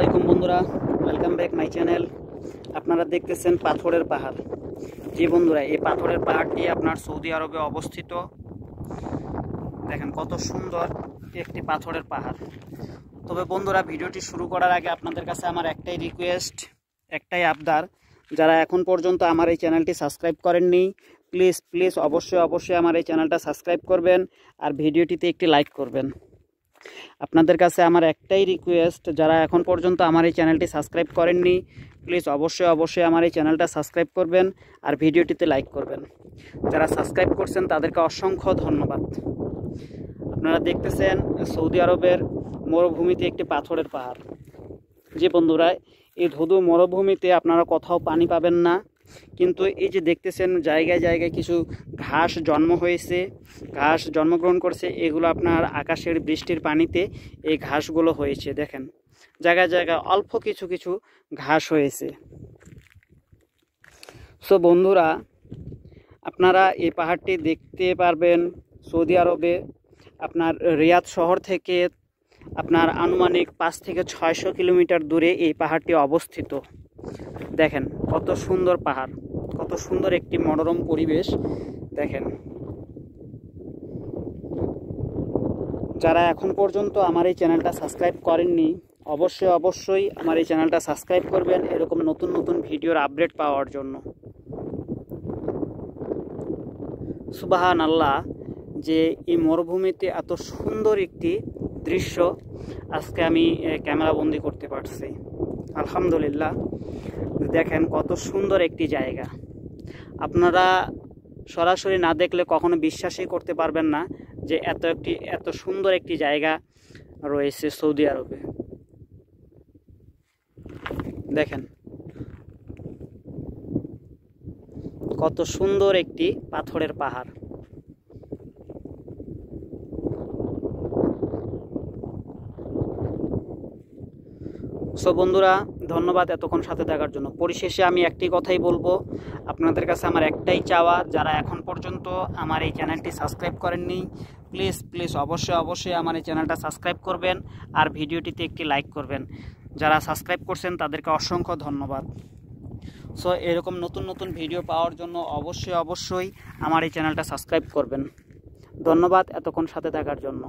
আলাইকুম বন্ধুরা, welcome back my channel. আপনারা দেখতেছেন পাথরের পাহাড়। জি বন্ধুরা, এই পাথরের পাহাড়টি আপনার সৌদি আরবে অবস্থিত। দেখেন কত সুন্দর একটি পাথরের পাহাড়। তবে বন্ধুরা, ভিডিওটি শুরু করার আগে আপনাদের কাছে আমার একটাই রিকোয়েস্ট, একটাই আবদার, যারা এখন পর্যন্ত আমার এই চ্যানেলটি সাবস্ক্রাইব করেননি, প্লিজ অবশ্যই আমার এই চ্যানেলটা সাবস্ক্রাইব করবেন আর ভিডিওটিতে একটি লাইক করবেন। আপনাদের কাছে আমার একটাই রিকোয়েস্ট, যারা এখন পর্যন্ত আমার এই চ্যানেলটি সাবস্ক্রাইব করেননি, প্লিজ অবশ্যই আমার এই চ্যানেলটা সাবস্ক্রাইব করবেন আর ভিডিওটিতে লাইক করবেন। যারা সাবস্ক্রাইব করছেন তাদেরকে অসংখ্য ধন্যবাদ। আপনারা দেখতেছেন সৌদি আরবের মরুভূমিতে একটি পাথরের পাহাড়। যে বন্ধুরা, এই ধুধু মরুভূমিতে আপনারা কোথাও পানি পাবেন না, কিন্তু এই যে দেখতেছেন জায়গায় জায়গায় কিছু ঘাস জন্মগ্রহণ করছে। এগুলো আপনার আকাশের বৃষ্টির পানিতে এই ঘাসগুলো হয়েছে। দেখেন জায়গায় জায়গায় অল্প কিছু ঘাস হয়েছে। সো বন্ধুরা, আপনারা এই পাহাড়টি দেখতে পারবেন সৌদি আরবে। আপনার রিয়াদ শহর থেকে আপনার আনুমানিক 5 থেকে 600 কিলোমিটার দূরে এই পাহাড়টি অবস্থিত। দেখেন কত সুন্দর পাহাড়, কত সুন্দর একটি মনোরম পরিবেশ। দেখেন, যারা এখন পর্যন্ত আমার এই চ্যানেলটা সাবস্ক্রাইব করেননি, অবশ্যই আমার এই চ্যানেলটা সাবস্ক্রাইব করবেন এরকম নতুন ভিডিওর আপডেট পাওয়ার জন্য। সুবহানাল্লাহ, যে এই মরুভূমিতে এত সুন্দর একটি দৃশ্য আজকে আমি ক্যামেরাবন্দি করতে পারছি। আলহামদুলিল্লাহ। দেখেন কত সুন্দর একটি জায়গা। আপনারা সরাসরি না দেখলে কখনো বিশ্বাসই করতে পারবেন না যে এত সুন্দর একটি জায়গা রয়েছে সৌদি আরবে। দেখেন কত সুন্দর একটি পাথরের পাহাড়। সো বন্ধুরা, ধন্যবাদ এতক্ষণ সাথে থাকার জন্য। পরিশেষে আমি একটি কথাই বলবো, আপনাদের কাছে আমার একটাই চাওয়া, যারা এখন পর্যন্ত আমার এই চ্যানেলটি সাবস্ক্রাইব করেননি, প্লিজ অবশ্যই আমার এই চ্যানেলটা সাবস্ক্রাইব করবেন আর ভিডিওটিতে একটি লাইক করবেন। যারা সাবস্ক্রাইব করছেন তাদেরকে অসংখ্য ধন্যবাদ। সো এরকম নতুন ভিডিও পাওয়ার জন্য অবশ্যই আমার এই চ্যানেলটা সাবস্ক্রাইব করবেন। ধন্যবাদ এতক্ষণ সাথে থাকার জন্য।